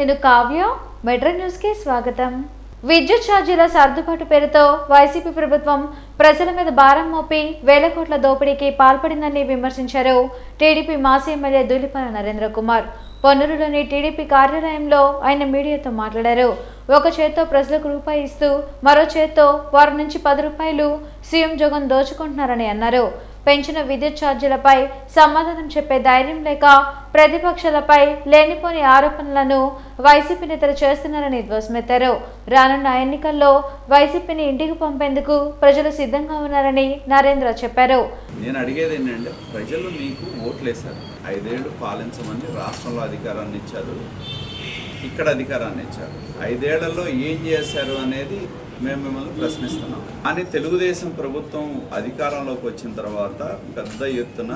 నేను Kavya. Metro news కి స్వాగతం. విద్యుత్ ఛార్జీల సర్దుబాటు పేరుతో వైసీపీ ప్రభుత్వం ప్రజల మీద భారం మోపి వేల కోట్ల దోపిడీకి పాల్పడిందని విమర్శించారు టీడీపీ మాజీ ఎమ్మెల్యే ధూళిపాల నరేంద్ర కుమార్. పొన్నూరులోని టీడీపీ కార్యాలయంలో ఆయన మీడియాతో మాట్లాడారు. ఒక చేత్తో ప్రజలకు రూపాయి ఇస్తూ మరో చేత్తో వారి నుంచి 10 రూపాయలు సీఎం జగన్ దోచుకుంటున్నారని అన్నారు. పెంచిన విద్యుత్ ఛార్జీలపై సమాధానం చెప్పే ధైర్యం లేక ప్రతిపక్షాలపై లేనిపోని ఆరోపణలను వైసీపీ నేతలు చేస్తున్నారని ధ్వజమెత్తారు. రానున్న ఎన్నికల్లో వైసీపీని ఇంటికి పంపేందుకు ప్రజలు సిద్ధంగా ఉన్నారని నరేంద్ర చెప్పారు. నేను అడిగేది ఏంటంటే, ప్రజలు మీకు ఓట్లేశారు, 5 ఏళ్లు పాలించమని రాష్ట్రంలో అధికారాన్ని ఇచ్చారు, ఇక్కడ అధికారాన్ని ఇచ్చారు. 5 ఏళ్లలో ఏం చేశారు అనేది మేము మిమ్మల్ని ప్రశ్నిస్తున్నాం. కానీ తెలుగుదేశం ప్రభుత్వం అధికారంలోకి వచ్చిన తర్వాత పెద్ద ఎత్తున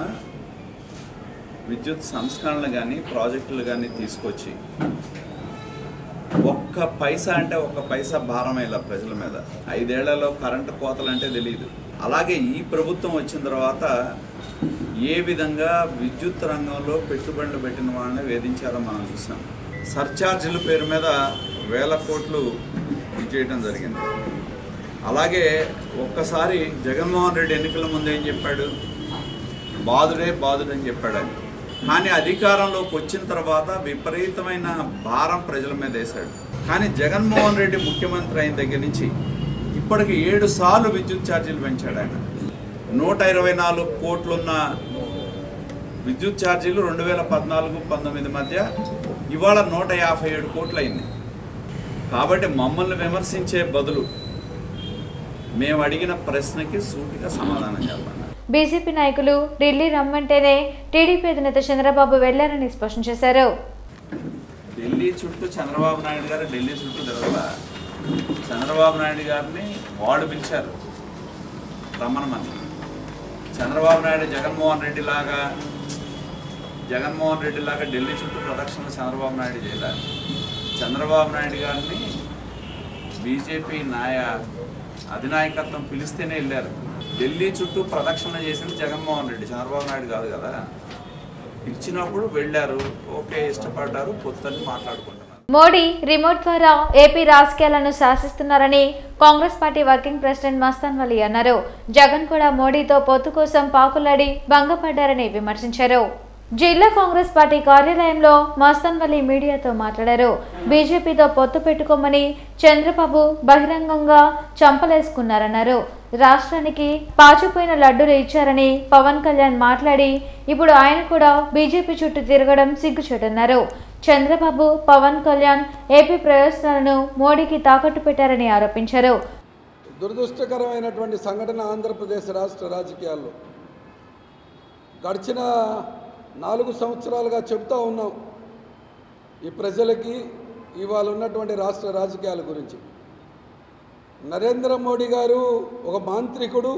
విద్యుత్ సంస్కరణలు కానీ ప్రాజెక్టులు కానీ తీసుకొచ్చి ఒక్క పైసా అంటే ఒక్క పైసా భారమేలా ప్రజల మీద. 5 ఏళ్లలో కరెంటు కోతలు అంటే తెలియదు. అలాగే ఈ ప్రభుత్వం వచ్చిన తర్వాత ఏ విధంగా విద్యుత్ రంగంలో పెట్టుబడులు పెట్టిన వాళ్ళని వేధించారో మనం చూసాం. సర్ఛార్జీల పేరు మీద వేల కోట్లు చేయడం జరిగింది. అలాగే ఒక్కసారి జగన్మోహన్ రెడ్డి ఎన్నికల ముందు ఏం చెప్పాడు? బాధుడే అని చెప్పాడని. కానీ అధికారంలోకి వచ్చిన తర్వాత విపరీతమైన భారం ప్రజల మీద వేశాడు. కానీ జగన్మోహన్ రెడ్డి ముఖ్యమంత్రి అయిన దగ్గర నుంచి ఇప్పటికి 7 సార్లు విద్యుత్ ఛార్జీలు పెంచాడు ఆయన. 124 కోట్లున్న విద్యుత్ ఛార్జీలు 2014-19 మధ్య ఇవాళ 157 కోట్లు అయింది. కాబట్టి మమ్మల్ని విమర్శించే బదులు మేము అడిగిన ప్రశ్నకి సూటిగా సమాధానం చెప్పండి. బీజేపీ నాయకులు ఢిల్లీ రమ్మంటేనే టీడీపీ అధినేత చంద్రబాబు వెళ్లారని స్పష్టం చేశారు. ఢిల్లీ చుట్టూ చంద్రబాబు నాయుడు గారు ఢిల్లీ చుట్టూ తిరగల. చంద్రబాబు నాయుడు గారిని వాడు పిలిచారు రమ్మనమని. చంద్రబాబు నాయుడు జగన్మోహన్ రెడ్డి లాగా ఢిల్లీ చుట్టూ ప్రదక్షిణ చంద్రబాబు నాయుడు చేయలేదు. చంద్రబాబు నాయుడు గారిని బీజేపీ అధినాయకత్వం పిలిస్తేనే వెళ్ళారు. ఢిల్లీ చుట్టూ ప్రదక్షిణ చేసింది జగన్మోహన్ రెడ్డి, చంద్రబాబు నాయుడు కాదు కదా. ఇచ్చినప్పుడు వెళ్ళారు, ఓకే, ఇష్టపడ్డారు, పొత్తని మాట్లాడుకుంటున్నారు. మోడీ రిమోట్ ద్వారా ఏపీ రాజకీయాలను శాసిస్తున్నారని Congress party working president Mastan Vali అన్నారు. జగన్ కూడా మోడీతో పొత్తు కోసం పాకులాడి భంగపడ్డారని విమర్శించారు. జిల్లా కాంగ్రెస్ పార్టీ కార్యాలయంలో మస్తాన్ వలి మీడియాతో మాట్లాడారు. బీజేపీతో పొత్తు పెట్టుకోమని చంద్రబాబు బహిరంగంగా చంపలేసుకున్నారన్నారు. రాష్ట్రానికి పాచిపోయిన లడ్డూలు ఇచ్చారని పవన్ కళ్యాణ్ మాట్లాడి ఇప్పుడు ఆయన కూడా బీజేపీ చుట్టూ తిరగడం సిగ్గుచేటన్నారు. చంద్రబాబు, పవన్ కళ్యాణ్ ఏపీ ప్రయోజనాలను మోడీకి తాకట్టు పెట్టారని ఆరోపించారు. దురదృష్టకరమైనటువంటి సంఘటన ఆంధ్రప్రదేశ్ రాష్ట్ర రాజకీయాల్లో గడిచిన 4 సంవత్సరాలుగా చెప్తా ఉన్నాం ఈ ప్రజలకి ఇవాళ ఉన్నటువంటి రాష్ట్ర రాజకీయాల గురించి. నరేంద్ర మోడీ గారు ఒక మాంత్రికుడు,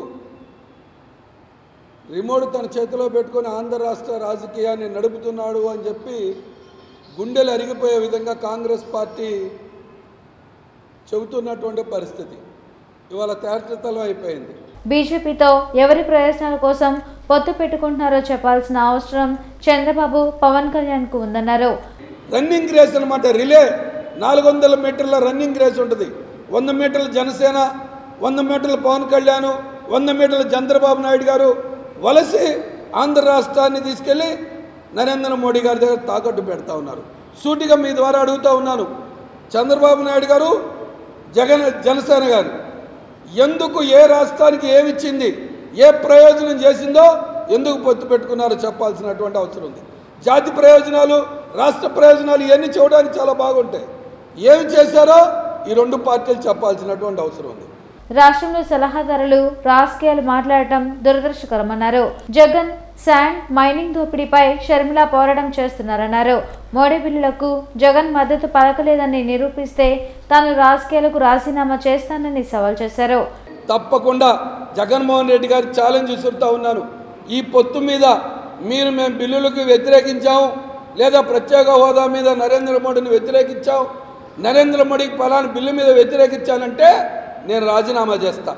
రిమోట్ తన చేతిలో పెట్టుకొని ఆంధ్ర రాష్ట్ర రాజకీయాన్ని నడుపుతున్నాడు అని చెప్పి గుండెలు అరిగిపోయే విధంగా కాంగ్రెస్ పార్టీ చెబుతున్నటువంటి పరిస్థితి ఇవాళ తేటతెల్లం అయిపోయింది. బీజేపీతో ఎవరి ప్రయోజనాల కోసం పొత్తు పెట్టుకుంటున్నారో చెప్పాల్సిన అవసరం చంద్రబాబు, పవన్ కళ్యాణ్ కు ఉందన్నారు. రన్నింగ్ రేస్ అనమాట, రిలే 400 మీటర్ల రన్నింగ్ రేస్ ఉంటుంది. 100 మీటర్ల జనసేన, 100 మీటర్ల పవన్ కళ్యాణ్, 100 మీటర్ల చంద్రబాబు నాయుడు గారు వలసి ఆంధ్ర రాష్ట్రాన్ని తీసుకెళ్ళి నరేంద్ర మోడీ గారి దగ్గర తాకట్టు పెడతా ఉన్నారు. సూటిగా మీ ద్వారా అడుగుతూ ఉన్నాను, చంద్రబాబు నాయుడు గారు, జనసేన గారు ఎందుకు ఏ రాష్ట్రానికి ఏమిచ్చింది, ఏ ప్రయోజనం చేసిందో ఎందుకు పొత్తు పెట్టుకున్నారో చెప్పాల్సినటువంటి అవసరం ఉంది. జాతి ప్రయోజనాలు, రాష్ట్ర ప్రయోజనాలు ఇవన్నీ చూడడానికి చాలా బాగుంటాయి. ఏమి చేశారో ఈ 2 పార్టీలు చెప్పాల్సినటువంటి అవసరం ఉంది. రాష్ట్రంలో సలహాదారులు రాజకీయాలు మాట్లాడటం దురదృష్టకరమన్నారు. జగన్ శాండ్ మైనింగ్ దోపిడీపై షర్మిల పోరాటం చేస్తున్నారన్నారు. మోడీ బిల్లులకు జగన్ మద్దతు పలకలేదని నిరూపిస్తే తాను రాజకీయాలకు రాజీనామా చేస్తానని సవాల్ చేశారు. తప్పకుండా జగన్మోహన్ రెడ్డి గారి ఛాలెంజ్ విసురుతా ఉన్నాను. ఈ పొత్తు మీద మేము బిల్లులకు వ్యతిరేకించాము, లేదా ప్రత్యేక హోదా మీద నరేంద్ర మోడీని వ్యతిరేకించాం, నరేంద్ర మోడీకి పలానా బిల్లు మీద వ్యతిరేకించానంటే నేను రాజీనామా చేస్తా,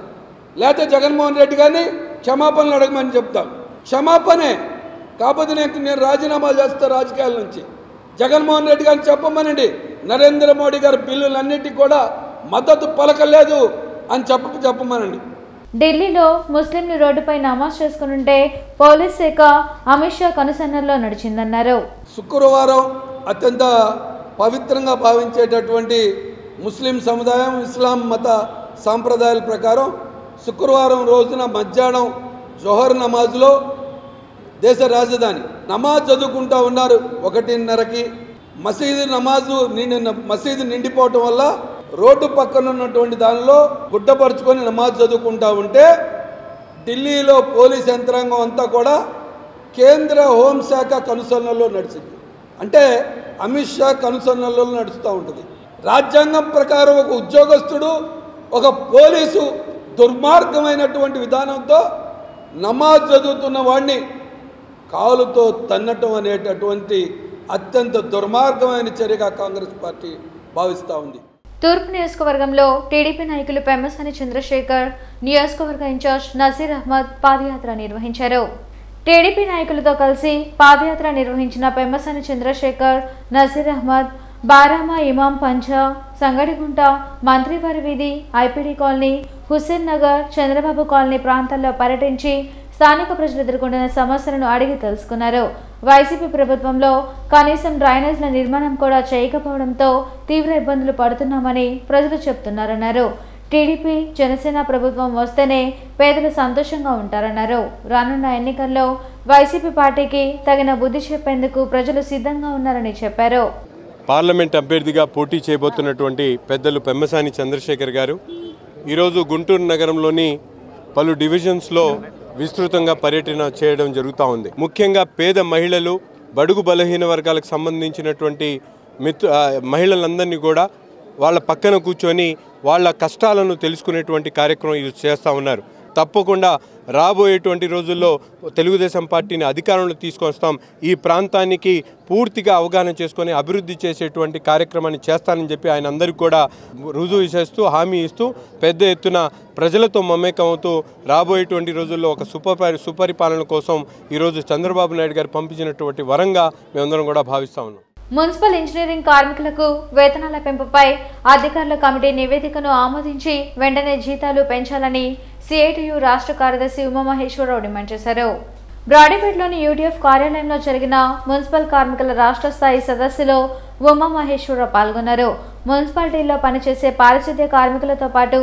లేకపోతే జగన్మోహన్ రెడ్డి గారిని క్షమాపణలు అడగమని చెప్తాను. క్షమాపణే కాకపోతే నేను రాజీనామా చేస్తా రాజకీయాల నుంచి. జగన్మోహన్ రెడ్డి గారిని చెప్పమనండి, నరేంద్ర మోడీ గారి బిల్లులన్నిటికీ కూడా మద్దతు పలకలేదు అని చెప్పమనండి. ఢిల్లీలో ముస్లింలు రోడ్డుపై నమాజ్ చేసుకుంటుంటే పోలీస్ శాఖ అమిత్ షా కనుసన్నల్లో నడిచిందన్నారు. శుక్రవారం అత్యంత పవిత్రంగా భావించేటటువంటి ముస్లిం సముదాయం ఇస్లాం మత సాంప్రదాయాల ప్రకారం శుక్రవారం రోజున మధ్యాహ్నం జోహర్ నమాజ్లో దేశ రాజధాని నమాజ్ చదువుకుంటూ ఉన్నారు. 1:30కి మసీదు నిండిపోవటం వల్ల రోడ్డు పక్కన ఉన్నటువంటి దానిలో గుడ్డపరుచుకొని నమాజ్ చదువుకుంటూ ఉంటే ఢిల్లీలో పోలీస్ యంత్రాంగం అంతా కూడా కేంద్ర హోంశాఖ కనుసన్నల్లో నడిచింది. అంటే అమిత్ షా కనుసన్నల్లో నడుస్తూ ఉంటుంది. రాజ్యాంగం ప్రకారం ఒక ఉద్యోగస్తుడు, ఒక పోలీసు దుర్మార్గమైనటువంటి విధానంతో నమాజ్ చదువుతున్న వాడిని కాలుతో తన్నటం అనేటటువంటి అత్యంత దుర్మార్గమైన చర్యగా కాంగ్రెస్ పార్టీ భావిస్తూ ఉంది. తూర్పు నియోజకవర్గంలో టీడీపీ నాయకులు పెమ్మసాని చంద్రశేఖర్, నియోజకవర్గ ఇన్ఛార్జ్ నజీర్ అహ్మద్ పాదయాత్ర నిర్వహించారు. టీడీపీ నాయకులతో కలిసి పాదయాత్ర నిర్వహించిన పెమ్మసాని చంద్రశేఖర్, నజీర్ అహ్మద్ బారామా ఇమాం పంజా, సంగడిగుంట, మంత్రివారి వీధి, IPD colony, Hussain Nagar, Chandrababu colony ప్రాంతాల్లో పర్యటించి స్థానిక ప్రజలు ఎదుర్కొంటున్న సమస్యలను అడిగి తెలుసుకున్నారు. వైసీపీ ప్రభుత్వంలో కనీసం డ్రైనేజ్ల నిర్మాణం కూడా చేయకపోవడంతో తీవ్ర ఇబ్బందులు పడుతున్నామని ప్రజలు చెబుతున్నారన్నారు. టీడీపీ జనసేన ప్రభుత్వం వస్తేనే పేదలు సంతోషంగా ఉంటారన్నారు. రానున్న ఎన్నికల్లో వైసీపీ పార్టీకి తగిన బుద్ధి చెప్పేందుకు ప్రజలు సిద్ధంగా ఉన్నారని చెప్పారు. పార్లమెంట్ అభ్యర్థిగా పోటీ చేయబోతున్నటువంటి పెద్దలు పెమ్మసాని చంద్రశేఖర్ గారు ఈరోజు గుంటూరు నగరంలోని పలు డివిజన్స్లో విస్తృతంగా పర్యటన చేయడం జరుగుతూ ఉంది. ముఖ్యంగా పేద మహిళలు, బడుగు బలహీన వర్గాలకు సంబంధించినటువంటి మహిళలందరినీ కూడా వాళ్ళ పక్కన కూర్చొని వాళ్ళ కష్టాలను తెలుసుకునేటువంటి కార్యక్రమం ఇది చేస్తూ ఉన్నారు. తప్పకుండా రాబోయేటువంటి రోజుల్లో తెలుగుదేశం పార్టీని అధికారంలో తీసుకొస్తాం, ఈ ప్రాంతానికి పూర్తిగా అవగాహన చేసుకొని అభివృద్ధి చేసేటువంటి కార్యక్రమాన్ని చేస్తానని చెప్పి ఆయన అందరికీ కూడా రుజువు చేస్తూ హామీ ఇస్తూ పెద్ద ఎత్తున ప్రజలతో మమేకమవుతూ రాబోయేటువంటి రోజుల్లో ఒక సుపరిపాలన కోసం ఈరోజు చంద్రబాబు నాయుడు గారు పంపించినటువంటి వరంగా మేమందరం కూడా భావిస్తూ ఉన్నాం. మున్సిపల్ ఇంజనీరింగ్ కార్మికులకు వేతనాల పెంపుపై అధికారుల కమిటీ నివేదికను ఆమోదించి వెంటనే జీతాలు పెంచాలని సిఐటియు రాష్ట్ర కార్యదర్శి ఉమామహేశ్వరరావు డిమాండ్ చేశారు. బ్రాడీపేటలోని యూడీఎఫ్ కార్యాలయంలో జరిగిన మున్సిపల్ కార్మికుల రాష్ట్ర స్థాయి సదస్సులో ఉమామహేశ్వరరావు పాల్గొన్నారు. మున్సిపాలిటీల్లో పనిచేసే పారిశుద్ధ్య కార్మికులతో పాటు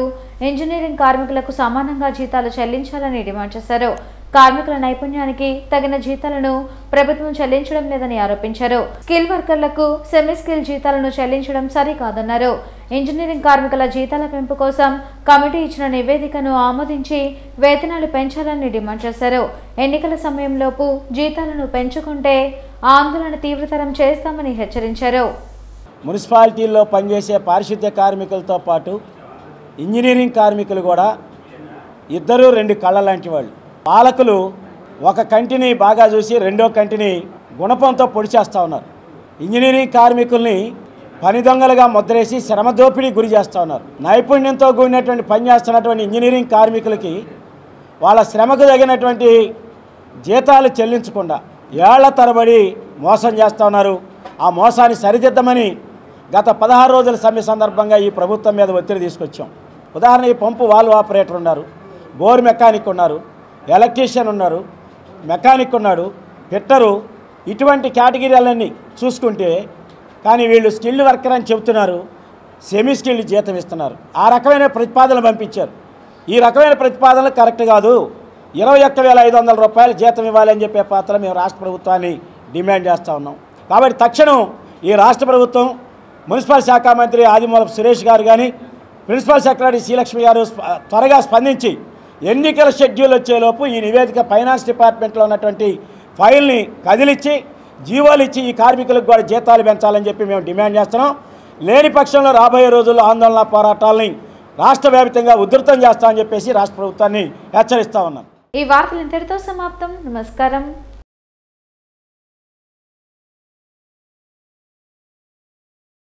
ఇంజనీరింగ్ కార్మికులకు సమానంగా జీతాలు చెల్లించాలని డిమాండ్ చేశారు. కార్మికుల నైపుణ్యానికి తగిన జీతాలను ప్రభుత్వం చెల్లించడం లేదని ఆరోపించారు. స్కిల్ వర్కర్లకు సెమీ స్కిల్ జీతాలను చెల్లించడం సరికాదన్నారు. ఇంజనీరింగ్ కార్మికుల జీతాల పెంపు కోసం కమిటీ ఇచ్చిన నివేదికను ఆమోదించి వేతనాలు పెంచాలని డిమాండ్ చేశారు. ఎన్నికల సమయంలోపు జీతాలను పెంచుకుంటే ఆందోళన తీవ్రతరం చేస్తామని హెచ్చరించారు. మున్సిపాలిటీల్లో పనిచేసే పారిశుద్ధ్య కార్మికులతో పాటు ఇంజనీరింగ్ కార్మికులు కూడా ఇద్దరు రెండు కళ్ళ లాంటి వాళ్ళు. పాలకులు ఒక కంటిని బాగా చూసి రెండో కంటిని గుణపంతో పొడిచేస్తూ ఉన్నారు. ఇంజనీరింగ్ కార్మికుల్ని పని దొంగలుగా ముద్రేసి శ్రమ దోపిడీ గురి చేస్తూ ఉన్నారు. నైపుణ్యంతో కూడినటువంటి పని చేస్తున్నటువంటి ఇంజనీరింగ్ కార్మికులకి వాళ్ళ శ్రమకు తగినటువంటి జీతాలు చెల్లించకుండా ఏళ్ల తరబడి మోసం చేస్తూ ఉన్నారు. ఆ మోసాన్ని సరిదిద్దమని గత 16 రోజుల సమ్మె సందర్భంగా ఈ ప్రభుత్వం మీద ఒత్తిడి తీసుకొచ్చాం. ఉదాహరణ, ఈ పంపు వాల్వ్ ఆపరేటర్ ఉన్నారు, బోర్ మెకానిక్ ఉన్నారు, ఎలక్ట్రీషియన్ ఉన్నారు, మెకానిక్ ఉన్నాడు, ఫిట్టరు, ఇటువంటి కేటగిరీలన్నీ చూసుకుంటే కానీ వీళ్ళు స్కిల్డ్ వర్కర్ అని చెబుతున్నారు, సెమీ స్కిల్డ్ జీతం ఇస్తున్నారు. ఆ రకమైన ప్రతిపాదనలు పంపించారు. ఈ రకమైన ప్రతిపాదనలు కరెక్ట్ కాదు. 21,500 రూపాయలు జీతం ఇవ్వాలని చెప్పే పాత్ర మేము రాష్ట్ర ప్రభుత్వాన్ని డిమాండ్ చేస్తూ ఉన్నాం. కాబట్టి తక్షణం ఈ రాష్ట్ర ప్రభుత్వం, మున్సిపల్ శాఖ మంత్రి ఆదిమూలపు సురేష్ గారు కానీ, ప్రిన్సిపల్ సెక్రటరీ శ్రీలక్ష్మి గారు త్వరగా స్పందించి ఎన్నికల షెడ్యూల్ వచ్చేలోపు ఈ నివేదిక ఫైనాన్స్ డిపార్ట్మెంట్లో ఉన్నటువంటి ఫైల్ని కదిలిచ్చి జీవోలు ఇచ్చి ఈ కార్మికులకు కూడా జీతాలు పెంచాలని చెప్పి మేము డిమాండ్ చేస్తున్నాం. లేని పక్షంలో రాబోయే రోజుల్లో ఆందోళన పోరాటాలని రాష్ట్ర వ్యాప్తంగా ఉధృతం చేస్తామని చెప్పేసి రాష్ట్ర ప్రభుత్వాన్ని హెచ్చరిస్తా ఉన్నాం. ఈ వార్తలు ఇంతటితో సమాప్తం. నమస్కారం.